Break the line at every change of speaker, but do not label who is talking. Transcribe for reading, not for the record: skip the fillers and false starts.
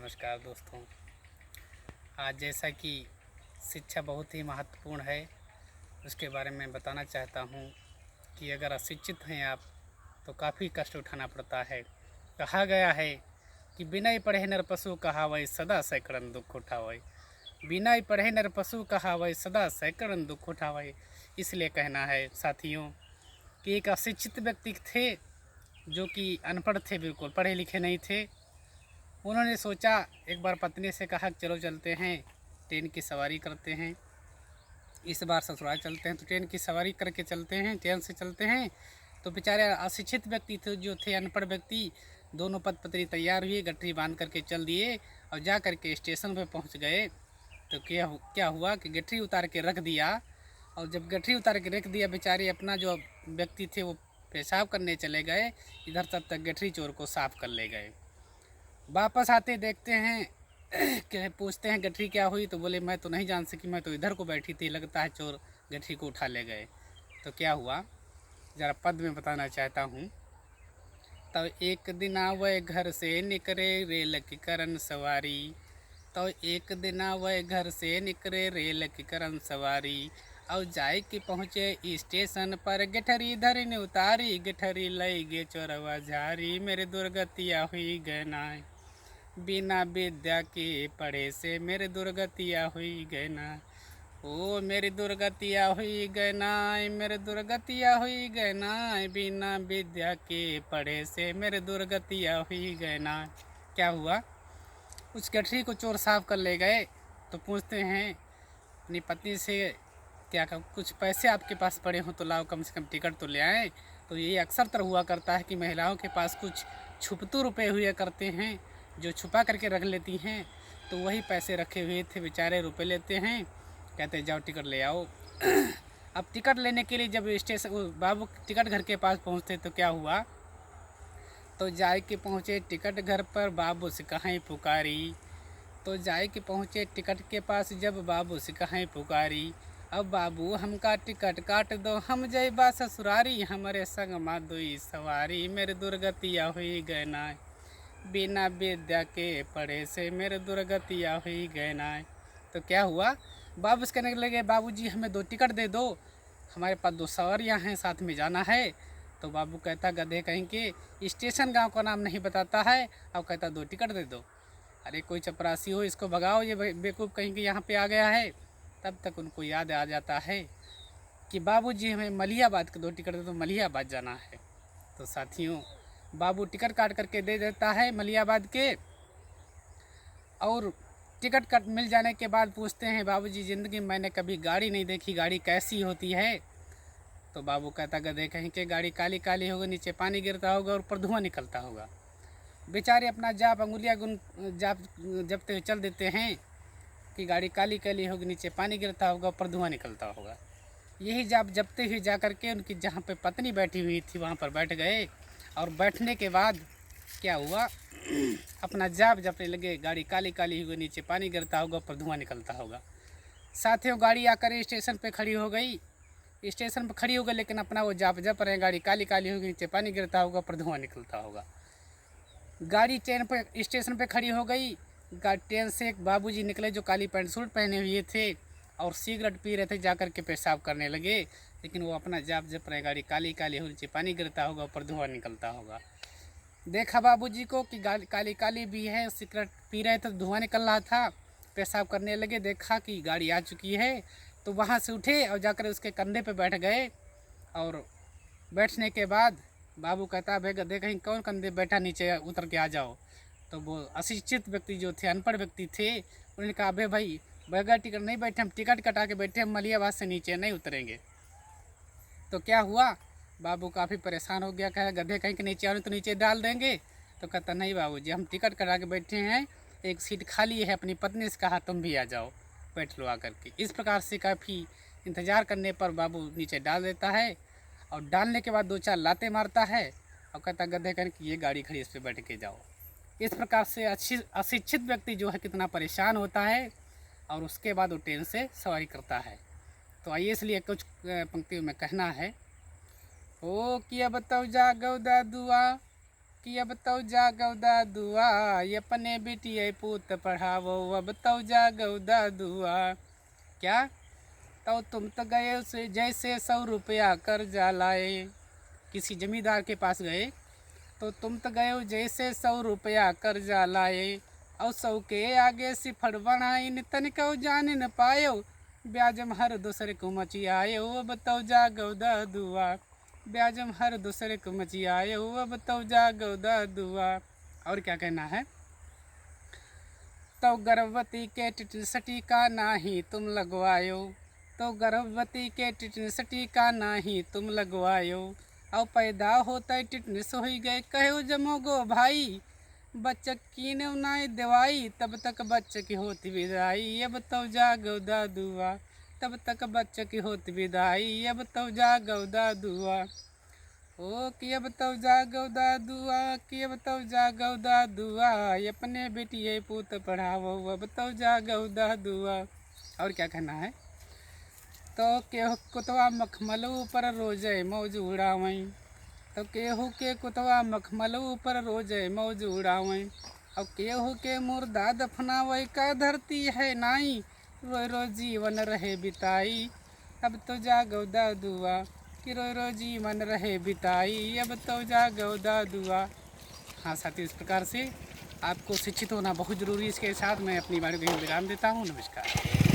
नमस्कार दोस्तों। आज जैसा कि शिक्षा बहुत ही महत्वपूर्ण है, उसके बारे में बताना चाहता हूँ कि अगर अशिक्षित हैं आप तो काफ़ी कष्ट उठाना पड़ता है। कहा गया है कि बिना ही पढ़े नर पशु कहावै सदा सैकड़न दुख उठावै। बिना ही पढ़े नर पशु कहावै सदा सैकड़न दुख उठावै। इसलिए कहना है साथियों कि एक अशिक्षित व्यक्ति थे जो कि अनपढ़ थे, बिल्कुल पढ़े लिखे नहीं थे। उन्होंने सोचा, एक बार पत्नी से कहा चलो चलते हैं, ट्रेन की सवारी करते हैं। इस बार ससुराल चलते हैं तो ट्रेन की सवारी करके चलते हैं, ट्रेन से चलते हैं। तो बेचारे अशिक्षित व्यक्ति थे, जो थे अनपढ़ व्यक्ति, दोनों पत्नी तैयार हुए, गठरी बांध करके चल दिए और जा करके स्टेशन पे पहुंच गए। तो क्या हुआ कि गठरी उतार के रख दिया। और जब गठरी उतार के रख दिया, बेचारे अपना जो व्यक्ति थे वो पेशाब करने चले गए, इधर तब तक गठरी चोर को साफ कर ले गए। वापस आते देखते हैं कि पूछते हैं गठरी क्या हुई, तो बोले मैं तो नहीं जान सकी, मैं तो इधर को बैठी थी, लगता है चोर गठरी को उठा ले गए। तो क्या हुआ ज़रा पद में बताना चाहता हूँ। तो एक दिन आवे घर से निकले रेल की करन सवारी। तो एक दिन आवे घर से निकले रेल की करन सवारी। और जाए कि पहुँचे स्टेशन पर, गठरी धरी ने उतारी, गठरी लई गे चोरवा झारी। मेरे दुर्गतिया हुई गनाय, बिना विद्या के पढ़े से मेरे दुर्गतिया हुई गना। ओ मेरी दुर्गतिया हुई गनाय, मेरे दुर्गतिया हुई गनाय, बिना विद्या के पढ़े से मेरे दुर्गतिया हुई गना। क्या हुआ, उस गठरी को चोर साफ कर ले गए। तो पूछते हैं अपनी पत्नी से, क्या कुछ पैसे आपके पास पड़े हो तो लाओ, कम से कम टिकट तो ले आए। तो ये अक्सर तर हुआ करता है कि महिलाओं के पास कुछ छुपतू रुपए हुए करते हैं, जो छुपा करके रख लेती हैं। तो वही पैसे रखे हुए थे, बेचारे रुपए लेते हैं, कहते जाओ टिकट ले आओ। अब टिकट लेने के लिए जब स्टेशन बाबू टिकट घर के पास पहुँचते तो क्या हुआ, तो जाए के पहुँचे टिकट घर पर, बाबू से कहीं पुकारी। तो जाए के पहुँचे टिकट के पास, जब बाबू से कहीं पुकारी। अब बाबू हमका टिकट काट दो, हम जयबा ससुरारी, हमारे संग माधुई सवारी। मेरे दुर्गतिया हुई गना, बिना विद्या के पढ़े से मेरे दुर्गतिया हुई गना। तो क्या हुआ, बाबू से कहने लगे बाबूजी हमें 2 टिकट दे दो, हमारे पास 2 सवारियाँ हैं, साथ में जाना है। तो बाबू कहता गधे कहीं के, स्टेशन गांव का नाम नहीं बताता है, अब कहता 2 टिकट दे दो। अरे कोई चपरासी हो, इसको भगाओ, ये बेवकूफ़ कहीं के यहाँ पे आ गया है। तब तक उनको याद आ जाता है कि बाबूजी हमें मलिहाबाद के 2 टिकट दे दो, मलिहाबाद जाना है। तो साथियों बाबू टिकट काट करके दे देता है मलिहाबाद के। और टिकट कट मिल जाने के बाद पूछते हैं बाबूजी ज़िंदगी में मैंने कभी गाड़ी नहीं देखी, गाड़ी कैसी होती है। तो बाबू कहता गधे कहीं के, गाड़ी काली काली होगी, नीचे पानी गिरता होगा और ऊपर धुआं निकलता होगा। बेचारे अपना जाप अंगुलियाँ जाप जपते हुए चल देते हैं कि गाड़ी काली काली होगी, नीचे पानी गिरता होगा, ऊपर धुआं निकलता होगा। यही जाप जपते हुए जा कर के उनकी जहाँ पे पत्नी बैठी हुई थी वहाँ पर बैठ गए। और बैठने के बाद क्या हुआ, अपना जाप जपने लगे, गाड़ी काली काली होगी, नीचे पानी गिरता होगा, ऊपर धुआं निकलता होगा। साथियों गाड़ी आकर स्टेशन पे खड़ी हो गई, स्टेशन पर खड़ी हो गई, लेकिन अपना वो जाप जप रहे, गाड़ी काली काली होगी, नीचे पानी गिरता होगा, ऊपर धुआं निकलता होगा। गाड़ी ट्रेन पर स्टेशन पे खड़ी हो गई। ट्रेन से एक बाबूजी निकले जो काली पैंट सूट पहने हुए थे और सिगरेट पी रहे थे, जाकर के पेशाब करने लगे। लेकिन वो अपना जाप जप रहे, गाड़ी काली काली हो, नीचे पानी गिरता होगा, ऊपर धुआं निकलता होगा। देखा बाबूजी को कि गाड़ी काली काली भी है, सिगरेट पी रहे थे, धुआं निकल रहा था, पेशाब करने लगे। देखा कि गाड़ी आ चुकी है तो वहाँ से उठे और जाकर उसके कंधे पे बैठ गए। और बैठने के बाद बाबू कहता भाई गधे कहीं कौन कंधे बैठा, नीचे उतर के आ जाओ। तो वो अशिक्षित व्यक्ति जो थे, अनपढ़ व्यक्ति थे, उन्होंने कहा अबे भाई बगैर टिकट नहीं बैठे, हम टिकट कटा के बैठे, हम मलिहाबाद से नीचे नहीं उतरेंगे। तो क्या हुआ, बाबू काफ़ी परेशान हो गया, कहा गधे कहीं के नीचे आओ तो नीचे डाल देंगे। तो कहता नहीं बाबूजी हम टिकट कटा के बैठे हैं, एक सीट खाली है। अपनी पत्नी से कहा तुम भी आ जाओ, बैठ लो आकर के। इस प्रकार से काफ़ी इंतज़ार करने पर बाबू नीचे डाल देता है और डालने के बाद 2-4 लाते मारता है और कहता गधे कहीं कि ये गाड़ी खड़ी, इस पर बैठ के जाओ। इस प्रकार से अशिक्षित व्यक्ति जो है कितना परेशान होता है और उसके बाद वो ट्रेन से सवारी करता है। तो आइए इसलिए कुछ पंक्तियों में कहना है। ओ किया बताओ जागो दादुआ, कि अब तो जागो दादुआ अपने बेटिए पूत पढ़ावो, अब तो जागो दादुआ। क्या? तो तुम तो गए उसे जैसे 100 रुपया कर्जा लाए, किसी जमींदार के पास गए तो तुम तो गए जैसे 100 रुपया कर्जा लाए, और 100 के आगे सिफर बनाई तनिको जान न पायो, ब्याजम हर दूसरे को मची आयो, अब तो जागो दादुआ, ब्याजम हर दूसरे को मची आयो, अब तो जागो दादुआ। और क्या कहना है? तो गर्भवती के टिटनेस टीका नाही तुम लगवायो, तो गर्भवती के टिटनेस टीका नाही तुम लगवायो, और पैदा होता टिटनेस हो गए कहो जमोगो भाई, बच्चा कीने उनाए दवाई, तब तक बच्चे की होती विदाई, अब तो जागो दादुआ, तब तक बच्चे की होती विदाई, अब तो जागो दादुआ। ओ कि अब तो जागो दादुआ, कि अब तो जागो दादुआ, अपने बेटिए पूत पढ़ावो, अब तो जागो दादुआ। और क्या कहना है? तो केहू कुतवा मखमल ऊपर रोजे मौज उड़ावई, तो केहू के कुतवा मखमल ऊपर रोजे मौज उड़ावई, और केहू के मुर्दा दफनावई का धरती है नाई, रोज रोज जीवन रहे बिताई, अब तो जागो दादुआ, कि रोज रोज जीवन रहे बिताई, अब तो जागो दादुआ। हाँ साथियों, इस प्रकार से आपको शिक्षित होना बहुत ज़रूरी है। इसके साथ मैं अपनी वाणी को विराम देता हूँ। नमस्कार।